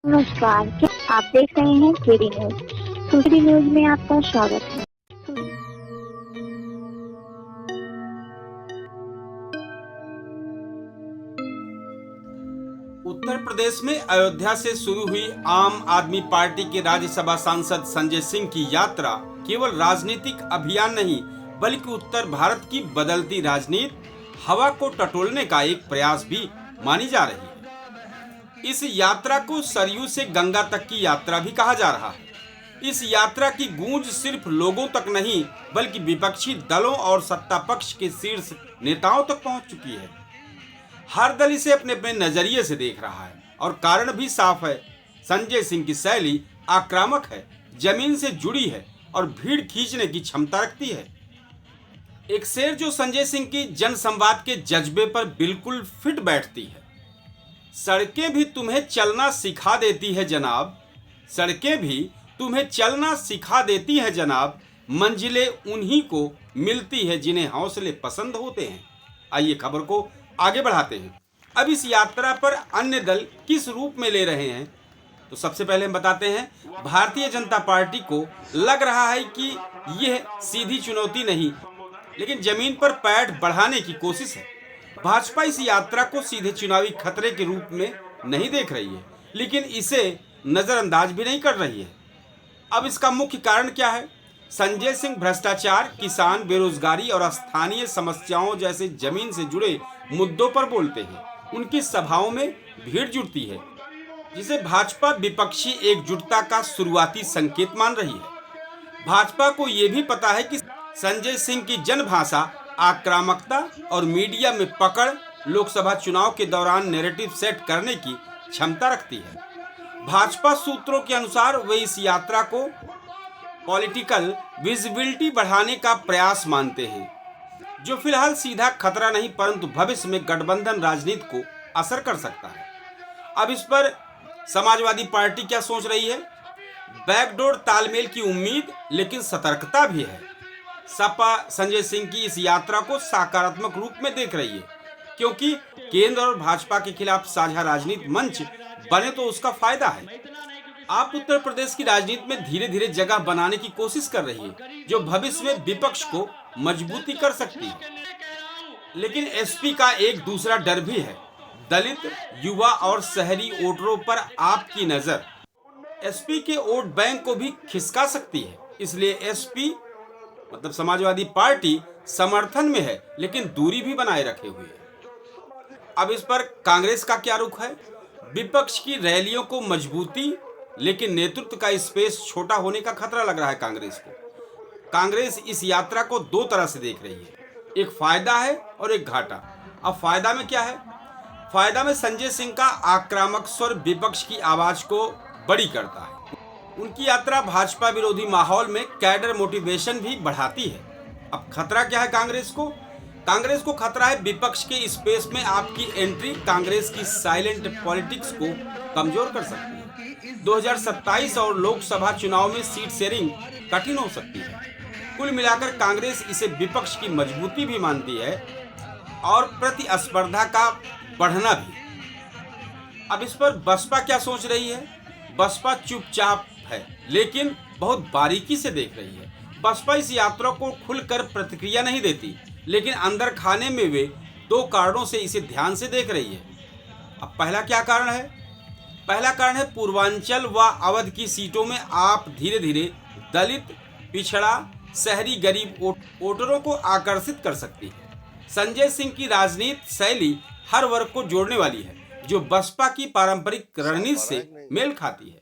नमस्कार, क्या आप देख रहे हैं केडी न्यूज। केडी न्यूज में आपका स्वागत है। उत्तर प्रदेश में अयोध्या से शुरू हुई आम आदमी पार्टी के राज्यसभा सांसद संजय सिंह की यात्रा केवल राजनीतिक अभियान नहीं बल्कि उत्तर भारत की बदलती राजनीति हवा को टटोलने का एक प्रयास भी मानी जा रही है। इस यात्रा को सरयू से गंगा तक की यात्रा भी कहा जा रहा है। इस यात्रा की गूंज सिर्फ लोगों तक नहीं बल्कि विपक्षी दलों और सत्ता पक्ष के शीर्ष नेताओं तक पहुंच चुकी है। हर दल इसे अपने अपने नजरिए से देख रहा है और कारण भी साफ है। संजय सिंह की शैली आक्रामक है, जमीन से जुड़ी है और भीड़ खींचने की क्षमता रखती है। एक शेर जो संजय सिंह की जन संवाद के जज्बे पर बिल्कुल फिट बैठती है। सड़कें भी तुम्हें चलना सिखा देती है जनाब, सड़कें भी तुम्हें चलना सिखा देती है जनाब, मंजिलें उन्हीं को मिलती है जिन्हें हौसले पसंद होते हैं। आइए खबर को आगे बढ़ाते हैं। अब इस यात्रा पर अन्य दल किस रूप में ले रहे हैं, तो सबसे पहले हम बताते हैं भारतीय जनता पार्टी को लग रहा है कि यह सीधी चुनौती नहीं लेकिन जमीन पर पैठ बढ़ाने की कोशिश है। भाजपा इस यात्रा को सीधे चुनावी खतरे के रूप में नहीं देख रही है लेकिन इसे नजरअंदाज भी नहीं कर रही है। अब इसका मुख्य कारण क्या है? संजय सिंह भ्रष्टाचार, किसान, बेरोजगारी और स्थानीय समस्याओं जैसे जमीन से जुड़े मुद्दों पर बोलते हैं। उनकी सभाओं में भीड़ जुटती है जिसे भाजपा विपक्षी एकजुटता का शुरुआती संकेत मान रही है। भाजपा को यह भी पता है कि संजय सिंह की जनभाषा, आक्रामकता और मीडिया में पकड़ लोकसभा चुनाव के दौरान नैरेटिव सेट करने की क्षमता रखती है। भाजपा सूत्रों के अनुसार वे इस यात्रा को पॉलिटिकल विजिबिलिटी बढ़ाने का प्रयास मानते हैं, जो फिलहाल सीधा खतरा नहीं परंतु भविष्य में गठबंधन राजनीति को असर कर सकता है। अब इस पर समाजवादी पार्टी क्या सोच रही है? बैकडोर तालमेल की उम्मीद लेकिन सतर्कता भी है। सपा संजय सिंह की इस यात्रा को सकारात्मक रूप में देख रही है क्योंकि केंद्र और भाजपा के खिलाफ साझा राजनीति मंच बने तो उसका फायदा है। आप उत्तर प्रदेश की राजनीति में धीरे धीरे जगह बनाने की कोशिश कर रही है जो भविष्य में विपक्ष को मजबूती कर सकती है। लेकिन एसपी का एक दूसरा डर भी है। दलित, युवा और शहरी वोटरों पर आपकी नजर एसपी के वोट बैंक को भी खिसका सकती है। इसलिए एसपी मतलब समाजवादी पार्टी समर्थन में है लेकिन दूरी भी बनाए रखे हुए है। अब इस पर कांग्रेस का क्या रुख है? विपक्ष की रैलियों को मजबूती लेकिन नेतृत्व का स्पेस छोटा होने का खतरा लग रहा है कांग्रेस को। कांग्रेस इस यात्रा को दो तरह से देख रही है, एक फायदा है और एक घाटा। अब फायदा में क्या है? फायदा में संजय सिंह का आक्रामक स्वर विपक्ष की आवाज को बड़ी करता है। उनकी यात्रा भाजपा विरोधी माहौल में कैडर मोटिवेशन भी बढ़ाती है। अब खतरा क्या है कांग्रेस को? कांग्रेस को खतरा है विपक्ष के स्पेस में आपकी एंट्री कांग्रेस की साइलेंट पॉलिटिक्स को कमजोर कर सकती है। 2027 और लोकसभा चुनाव में सीट शेयरिंग कठिन हो सकती है। कुल मिलाकर कांग्रेस इसे विपक्ष की मजबूती भी मानती है और प्रतिस्पर्धा का बढ़ना भी। अब इस पर बसपा क्या सोच रही है? बसपा चुपचाप है लेकिन बहुत बारीकी से देख रही है। बसपा इस यात्रा को खुलकर प्रतिक्रिया नहीं देती लेकिन अंदर खाने में वे दो कारणों से इसे ध्यान से देख रही है। अब पहला क्या कारण है? पहला कारण है पूर्वांचल व अवध की सीटों में आप धीरे धीरे दलित, पिछड़ा, शहरी गरीब वोटरों को आकर्षित कर सकती है। संजय सिंह की राजनीति शैली हर वर्ग को जोड़ने वाली है जो बसपा की पारंपरिक रणनीति से मेल खाती है।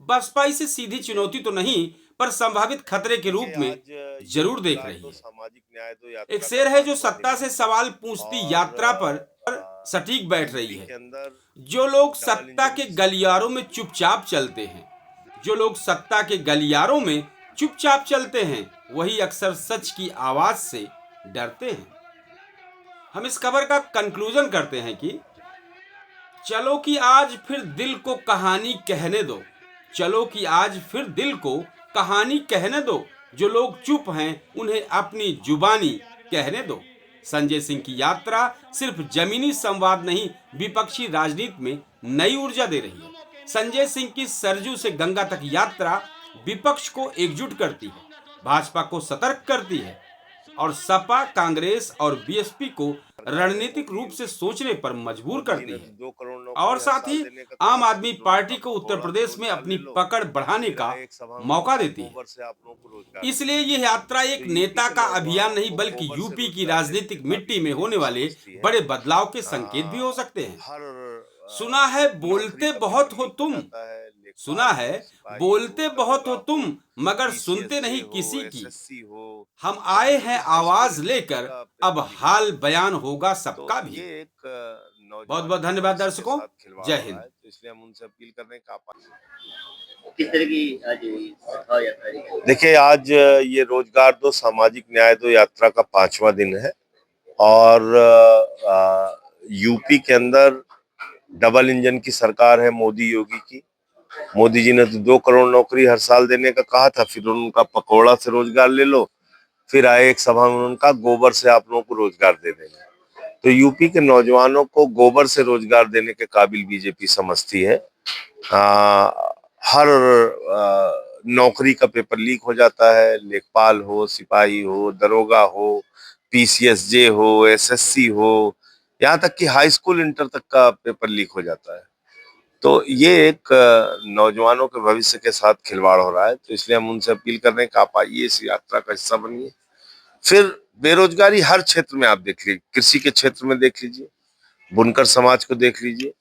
बसपा इसे सीधी चुनौती तो नहीं पर संभावित खतरे के रूप में जरूर देख रही है। एक शेर है जो सत्ता से सवाल पूछती यात्रा पर सटीक बैठ रही है। जो लोग सत्ता के गलियारों में चुपचाप चलते हैं, जो लोग सत्ता के गलियारों में चुपचाप चलते हैं वही अक्सर सच की आवाज से डरते हैं। हम इस खबर का कंक्लूजन करते हैं कि चलो कि आज फिर दिल को कहानी कहने दो, चलो कि आज फिर दिल को कहानी कहने दो, जो लोग चुप हैं उन्हें अपनी जुबानी कहने दो। संजय सिंह की यात्रा सिर्फ जमीनी संवाद नहीं विपक्षी राजनीति में नई ऊर्जा दे रही है। संजय सिंह की सरजू से गंगा तक यात्रा विपक्ष को एकजुट करती है, भाजपा को सतर्क करती है और सपा, कांग्रेस और बीएसपी को रणनीतिक रूप से सोचने पर मजबूर करती है और साथ ही आम आदमी पार्टी को उत्तर प्रदेश में अपनी पकड़ बढ़ाने का मौका देती है। इसलिए यह यात्रा एक नेता का अभियान नहीं बल्कि यूपी की राजनीतिक मिट्टी में होने वाले बड़े बदलाव के संकेत भी हो सकते हैं। सुना है बोलते बहुत हो तुम, सुना है बोलते बहुत हो तुम मगर सुनते नहीं किसी की। हम आए हैं आवाज लेकर, अब हाल बयान होगा सबका भी। बहुत बहुत धन्यवाद दर्शकों, जय हिंद। इसलिए हम उनसे अपील कर रहे हैं किस तरह की आज सभा यात्रा? देखिए, आज ये रोजगार दो सामाजिक न्याय दो यात्रा का 5वां दिन है और यूपी के अंदर डबल इंजन की सरकार है मोदी योगी की। मोदी जी ने तो 2 करोड़ नौकरी हर साल देने का कहा था, फिर उनका पकौड़ा से रोजगार ले लो, फिर आए एक सभा में उनका गोबर से आप लोगों को रोजगार दे देंगे। तो यूपी के नौजवानों को गोबर से रोजगार देने के काबिल बीजेपी समझती है। हर नौकरी का पेपर लीक हो जाता है, लेखपाल हो, सिपाही हो, दरोगा हो, पीसीएसजे हो, एसएससी हो, यहाँ तक कि हाई स्कूल इंटर तक का पेपर लीक हो जाता है। तो ये एक नौजवानों के भविष्य के साथ खिलवाड़ हो रहा है। तो इसलिए हम उनसे अपील कर रहे हैं कि आप आइए, इस यात्रा का हिस्सा बनिए। फिर बेरोजगारी हर क्षेत्र में आप देख लीजिए, कृषि के क्षेत्र में देख लीजिए, बुनकर समाज को देख लीजिए,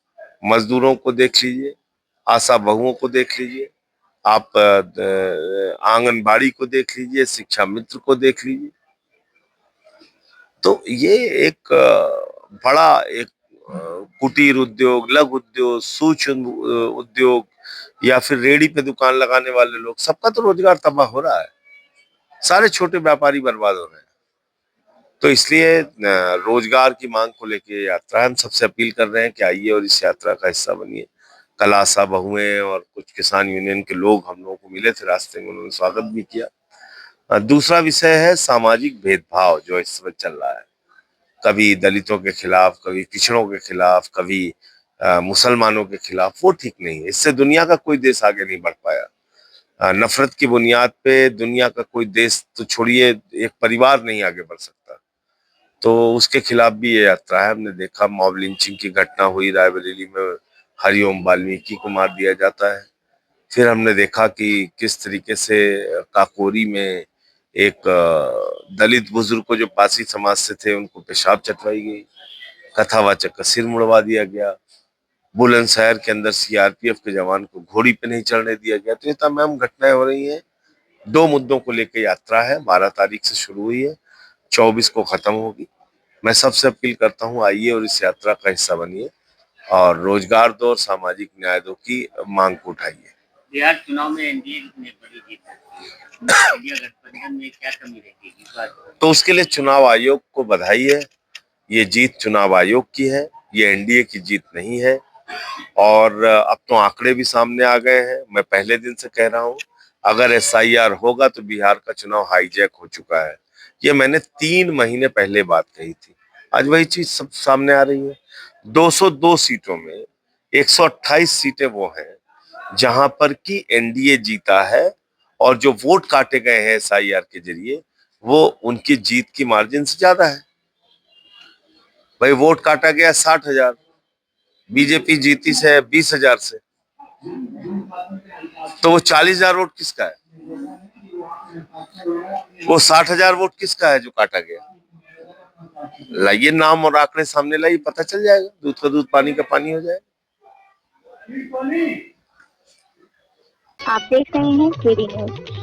मजदूरों को देख लीजिए, आशा बहुओं को देख लीजिए, आप आंगनबाड़ी को देख लीजिए, शिक्षा मित्र को देख लीजिए। तो ये एक बड़ा एक कुटीर उद्योग, लघु उद्योग, सूक्ष्म उद्योग या फिर रेडी पे दुकान लगाने वाले लोग, सबका तो रोजगार तबाह हो रहा है। सारे छोटे व्यापारी बर्बाद हो रहे हैं। तो इसलिए रोजगार की मांग को लेकर यात्रा हम सबसे अपील कर रहे हैं कि आइए और इस यात्रा का हिस्सा बनिए। कल आशा बहुएं और कुछ किसान यूनियन के लोग हम लोगों को मिले थे रास्ते में, उन्होंने स्वागत भी किया। दूसरा विषय है सामाजिक भेदभाव जो इस समय चल रहा है, कभी दलितों के खिलाफ, कभी पिछड़ों के खिलाफ, कभी मुसलमानों के खिलाफ। वो ठीक नहीं है। इससे दुनिया का कोई देश आगे नहीं बढ़ पाया। नफरत की बुनियाद पे दुनिया का कोई देश तो छोड़िए, एक परिवार नहीं आगे बढ़ सकता। तो उसके खिलाफ भी ये यात्रा है। हमने देखा मॉब लिंचिंग की घटना हुई रायबरेली में, हरिओम वाल्मीकि को मार दिया जाता है। फिर हमने देखा कि किस तरीके से काकोरी में एक दलित बुजुर्ग को, जो पासी समाज से थे, उनको पेशाब चटवाई गई, कथावाचक का सिर मुड़वा दिया गया। बुलंदशहर के अंदर सीआरपीएफ के जवान को घोड़ी पे नहीं चढ़ने दिया गया। तो ये तमाम घटनाएं हो रही हैं। 2 मुद्दों को लेकर यात्रा है, 12 तारीख से शुरू हुई है, 24 को खत्म होगी। मैं सबसे अपील करता हूँ, आइए और इस यात्रा का हिस्सा बनिए और रोजगार दो और सामाजिक न्याय दो की मांग को उठाइए। बिहार चुनाव में एनडीए ने बड़ी जीत है, इंडिया गठबंधन में क्या कमी रहती है? तो उसके लिए चुनाव आयोग को बधाई है। ये जीत चुनाव आयोग की है, ये एनडीए की जीत नहीं है। और अब तो आंकड़े भी सामने आ गए हैं। मैं पहले दिन से कह रहा हूँ, अगर एसआईआर होगा तो बिहार का चुनाव हाईजैक हो चुका है। ये मैंने 3 महीने पहले बात कही थी, आज वही चीज सब सामने आ रही है। 202 सीटों में 128 सीटें वो हैं जहां पर कि एनडीए जीता है, और जो वोट काटे गए हैं एसआईआर के जरिए वो उनकी जीत की मार्जिन से ज्यादा है। भाई वोट काटा गया 60,000, बीजेपी जीती से 20,000 से, तो वो 40,000 वोट किसका है? वो 60,000 वोट किसका है जो काटा गया? लाइए नाम और आंकड़े सामने लाइए, पता चल जाएगा। दूध का दूध, पानी का पानी हो जाएगा। आप देख रहे हैं केडी न्यूज।